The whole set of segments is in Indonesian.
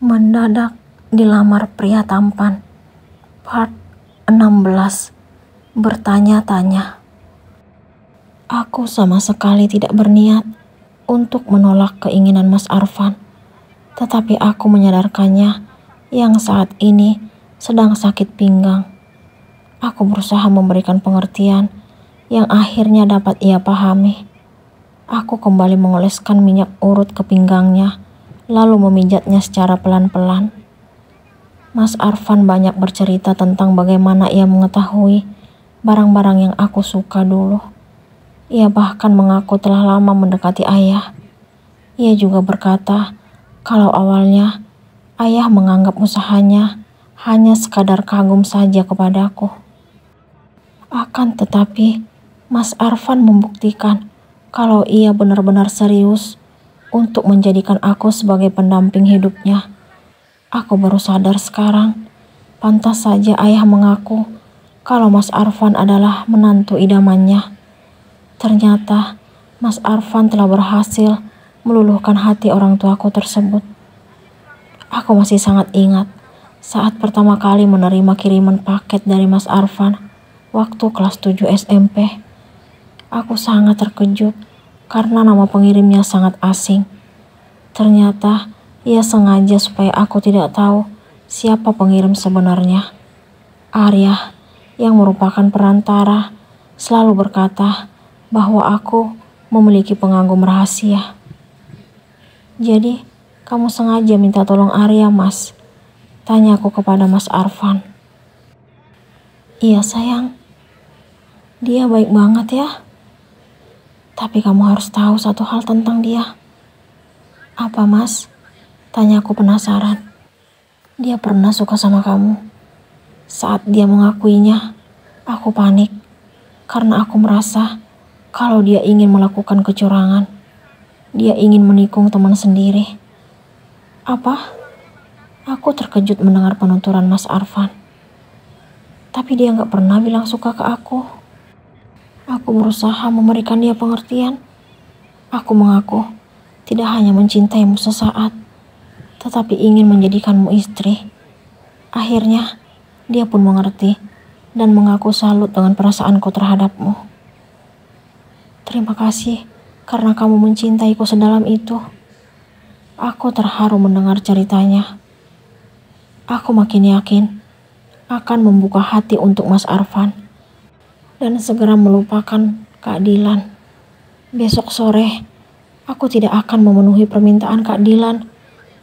Mendadak dilamar pria tampan. Part 16. Bertanya-tanya. Aku sama sekali tidak berniat untuk menolak keinginan Mas Arfan. Tetapi aku menyadarkannya yang saat ini sedang sakit pinggang. Aku berusaha memberikan pengertian yang akhirnya dapat ia pahami. Aku kembali mengoleskan minyak urut ke pinggangnya, lalu memijatnya secara pelan-pelan. Mas Arfan banyak bercerita tentang bagaimana ia mengetahui barang-barang yang aku suka dulu. Ia bahkan mengaku telah lama mendekati ayah. Ia juga berkata kalau awalnya ayah menganggap usahanya hanya sekadar kagum saja kepadaku. Akan tetapi, Mas Arfan membuktikan kalau ia benar-benar serius untuk menjadikan aku sebagai pendamping hidupnya. Aku baru sadar sekarang, pantas saja ayah mengaku kalau Mas Arfan adalah menantu idamannya. Ternyata Mas Arfan telah berhasil meluluhkan hati orang tuaku tersebut. Aku masih sangat ingat saat pertama kali menerima kiriman paket dari Mas Arfan waktu kelas 7 SMP. Aku sangat terkejut karena nama pengirimnya sangat asing. Ternyata ia sengaja supaya aku tidak tahu siapa pengirim sebenarnya. Arya, yang merupakan perantara, selalu berkata bahwa aku memiliki pengagum rahasia. Jadi, kamu sengaja minta tolong Arya, Mas? Tanyaku kepada Mas Arfan. Iya sayang, dia baik banget ya. Tapi kamu harus tahu satu hal tentang dia. Apa, Mas? Tanyaku penasaran. Dia pernah suka sama kamu. Saat dia mengakuinya, aku panik. Karena aku merasa kalau dia ingin melakukan kecurangan. Dia ingin menikung teman sendiri. Apa? Aku terkejut mendengar penuturan Mas Arfan. Tapi dia gak pernah bilang suka ke aku. Aku berusaha memberikan dia pengertian. Aku mengaku tidak hanya mencintaimu sesaat, tetapi ingin menjadikanmu istri. Akhirnya, dia pun mengerti dan mengaku salut dengan perasaanku terhadapmu. Terima kasih karena kamu mencintaiku sedalam itu. Aku terharu mendengar ceritanya. Aku makin yakin akan membuka hati untuk Mas Arfan dan segera melupakan Kak Dilan. Besok sore, aku tidak akan memenuhi permintaan Kak Dilan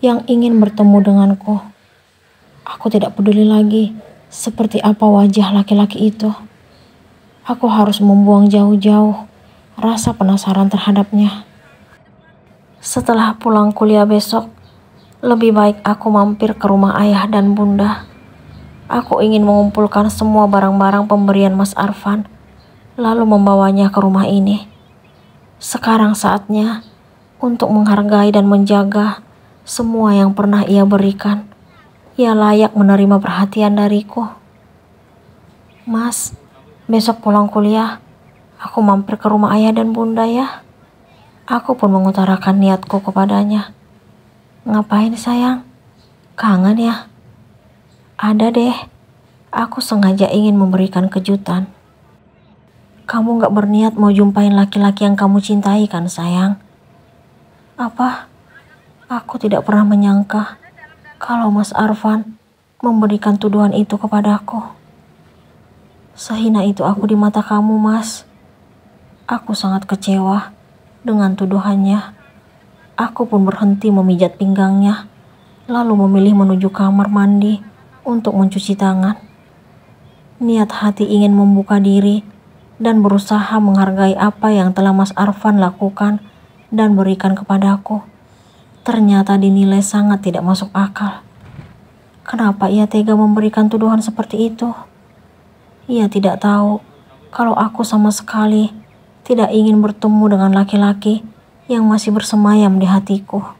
yang ingin bertemu denganku. Aku tidak peduli lagi seperti apa wajah laki-laki itu. Aku harus membuang jauh-jauh rasa penasaran terhadapnya. Setelah pulang kuliah besok, lebih baik aku mampir ke rumah ayah dan bunda. Aku ingin mengumpulkan semua barang-barang pemberian Mas Arfan, lalu membawanya ke rumah ini. Sekarang saatnya untuk menghargai dan menjaga semua yang pernah ia berikan. Ia layak menerima perhatian dariku. Mas, besok pulang kuliah, aku mampir ke rumah ayah dan bunda ya. Aku pun mengutarakan niatku kepadanya. Ngapain sayang? Kangen ya? Ada deh, aku sengaja ingin memberikan kejutan. Kamu gak berniat mau jumpain laki-laki yang kamu cintai kan sayang? Apa? Aku tidak pernah menyangka kalau Mas Arfan memberikan tuduhan itu kepadaku. Sehina itu aku di mata kamu, Mas. Aku sangat kecewa dengan tuduhannya. Aku pun berhenti memijat pinggangnya, lalu memilih menuju kamar mandi untuk mencuci tangan. Niat hati ingin membuka diri dan berusaha menghargai apa yang telah Mas Arfan lakukan dan berikan kepadaku. Ternyata dinilai sangat tidak masuk akal. Kenapa ia tega memberikan tuduhan seperti itu? Ia tidak tahu kalau aku sama sekali tidak ingin bertemu dengan laki-laki yang masih bersemayam di hatiku.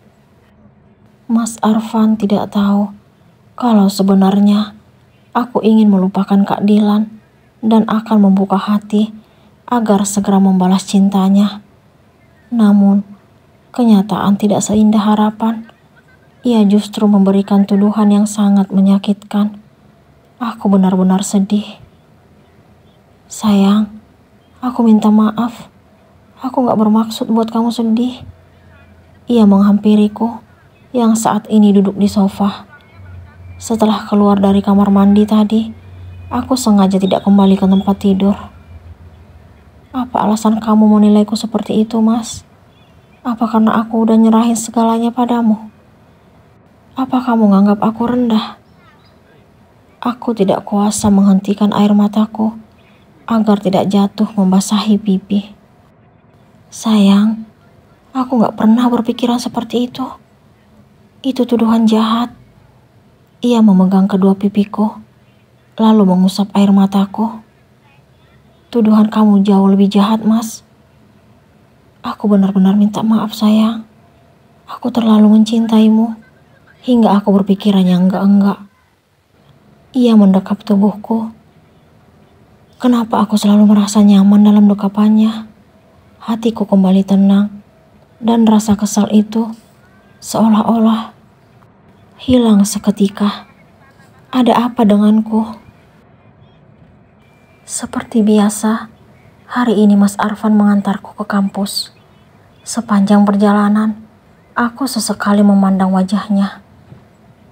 Mas Arfan tidak tahu kalau sebenarnya aku ingin melupakan Kak Dilan dan akan membuka hati agar segera membalas cintanya. Namun, kenyataan tidak seindah harapan. Ia justru memberikan tuduhan yang sangat menyakitkan. Aku benar-benar sedih. Sayang, aku minta maaf. Aku gak bermaksud buat kamu sedih. Ia menghampiriku yang saat ini duduk di sofa. Setelah keluar dari kamar mandi tadi, aku sengaja tidak kembali ke tempat tidur. Apa alasan kamu menilaiku seperti itu, Mas? Apa karena aku udah nyerahin segalanya padamu? Apa kamu nganggap aku rendah? Aku tidak kuasa menghentikan air mataku agar tidak jatuh membasahi pipi. Sayang, aku gak pernah berpikiran seperti itu. Itu tuduhan jahat. Ia memegang kedua pipiku, lalu mengusap air mataku. Tuduhan kamu jauh lebih jahat, Mas. Aku benar-benar minta maaf, sayang. Aku terlalu mencintaimu, hingga aku berpikiran yang enggak-enggak. Ia mendekap tubuhku. Kenapa aku selalu merasa nyaman dalam dekapannya? Hatiku kembali tenang, dan rasa kesal itu seolah-olah hilang seketika. Ada apa denganku? Seperti biasa, hari ini Mas Arfan mengantarku ke kampus. Sepanjang perjalanan, aku sesekali memandang wajahnya.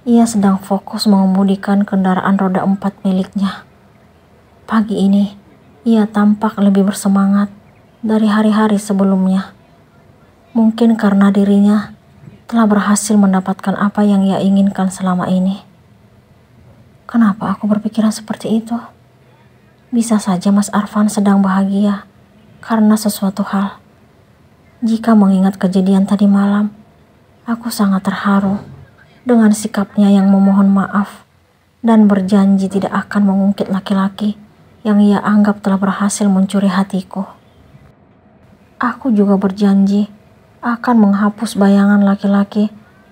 Ia sedang fokus mengemudikan kendaraan roda 4 miliknya. Pagi ini, ia tampak lebih bersemangat dari hari-hari sebelumnya. Mungkin karena dirinya telah berhasil mendapatkan apa yang ia inginkan selama ini. Kenapa aku berpikiran seperti itu? Bisa saja Mas Arfan sedang bahagia karena sesuatu hal. Jika mengingat kejadian tadi malam, aku sangat terharu dengan sikapnya yang memohon maaf dan berjanji tidak akan mengungkit laki-laki yang ia anggap telah berhasil mencuri hatiku. Aku juga berjanji akan menghapus bayangan laki-laki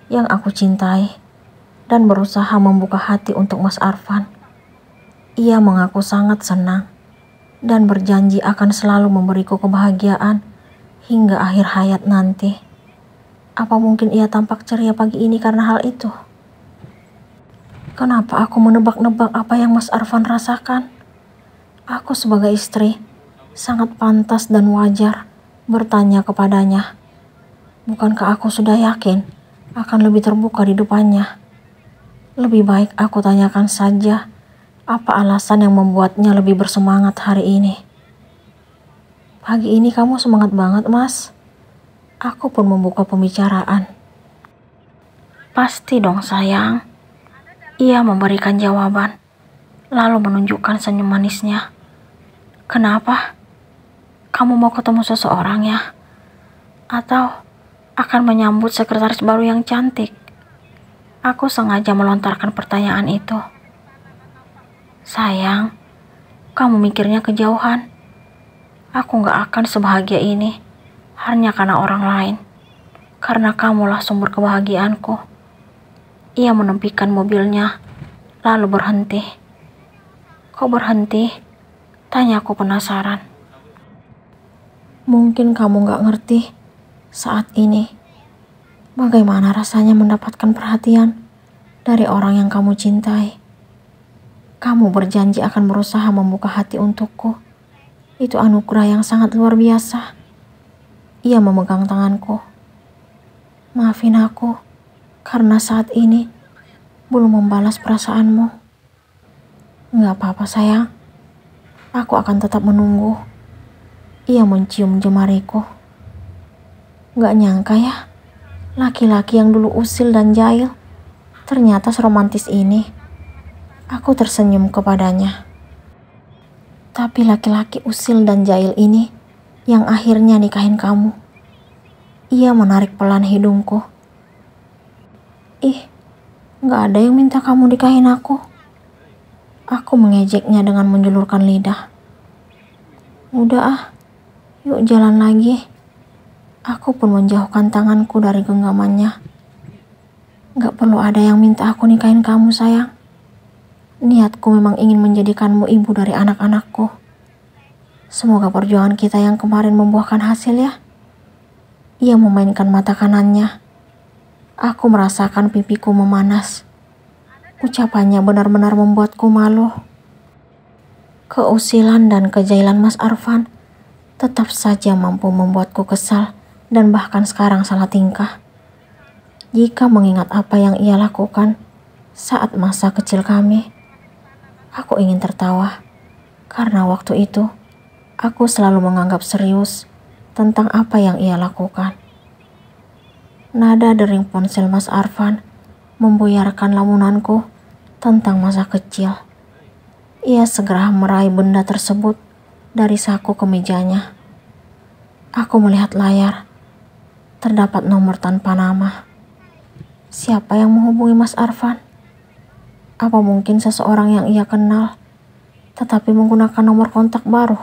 yang aku cintai dan berusaha membuka hati untuk Mas Arfan. Ia mengaku sangat senang dan berjanji akan selalu memberiku kebahagiaan hingga akhir hayat nanti. Apa mungkin ia tampak ceria pagi ini karena hal itu? Kenapa aku menebak-nebak apa yang Mas Arfan rasakan? Aku sebagai istri sangat pantas dan wajar bertanya kepadanya. Bukankah aku sudah yakin akan lebih terbuka di depannya? Lebih baik aku tanyakan saja apa alasan yang membuatnya lebih bersemangat hari ini. Pagi ini kamu semangat banget, Mas. Aku pun membuka pembicaraan. Pasti dong, sayang. Ia memberikan jawaban, lalu menunjukkan senyum manisnya. Kenapa? Kamu mau ketemu seseorang ya? Atau akan menyambut sekretaris baru yang cantik? Aku sengaja melontarkan pertanyaan itu. Sayang, kamu mikirnya kejauhan. Aku gak akan sebahagia ini hanya karena orang lain. Karena kamulah sumber kebahagiaanku. Ia menepikan mobilnya, lalu berhenti. Kok berhenti? Tanyaku penasaran. Mungkin kamu gak ngerti saat ini bagaimana rasanya mendapatkan perhatian dari orang yang kamu cintai. Kamu berjanji akan berusaha membuka hati untukku. Itu anugerah yang sangat luar biasa. Ia memegang tanganku. Maafin aku karena saat ini belum membalas perasaanmu. Gak apa-apa, sayang. Aku akan tetap menunggu. Ia mencium jemariku. Gak nyangka ya, laki-laki yang dulu usil dan jahil ternyata seromantis ini. Aku tersenyum kepadanya. Tapi laki-laki usil dan jahil ini yang akhirnya nikahin kamu. Ia menarik pelan hidungku. Ih, gak ada yang minta kamu nikahin aku. Aku mengejeknya dengan menjulurkan lidah. Udah ah, yuk jalan lagi. Aku pun menjauhkan tanganku dari genggamannya. Gak perlu ada yang minta aku nikahin kamu, sayang. Niatku memang ingin menjadikanmu ibu dari anak-anakku. Semoga perjuangan kita yang kemarin membuahkan hasil ya. Ia memainkan mata kanannya. Aku merasakan pipiku memanas. Ucapannya benar-benar membuatku malu. Keusilan dan kejailan Mas Arfan tetap saja mampu membuatku kesal dan bahkan sekarang salah tingkah. Jika mengingat apa yang ia lakukan saat masa kecil kami, aku ingin tertawa. Karena waktu itu, aku selalu menganggap serius tentang apa yang ia lakukan. Nada dering ponsel Mas Arfan membuyarkan lamunanku tentang masa kecil. Ia segera meraih benda tersebut dari saku kemejanya. Aku melihat layar. Terdapat nomor tanpa nama. Siapa yang menghubungi Mas Arfan? Apa mungkin seseorang yang ia kenal, tetapi menggunakan nomor kontak baru?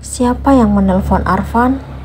Siapa yang menelpon Arfan?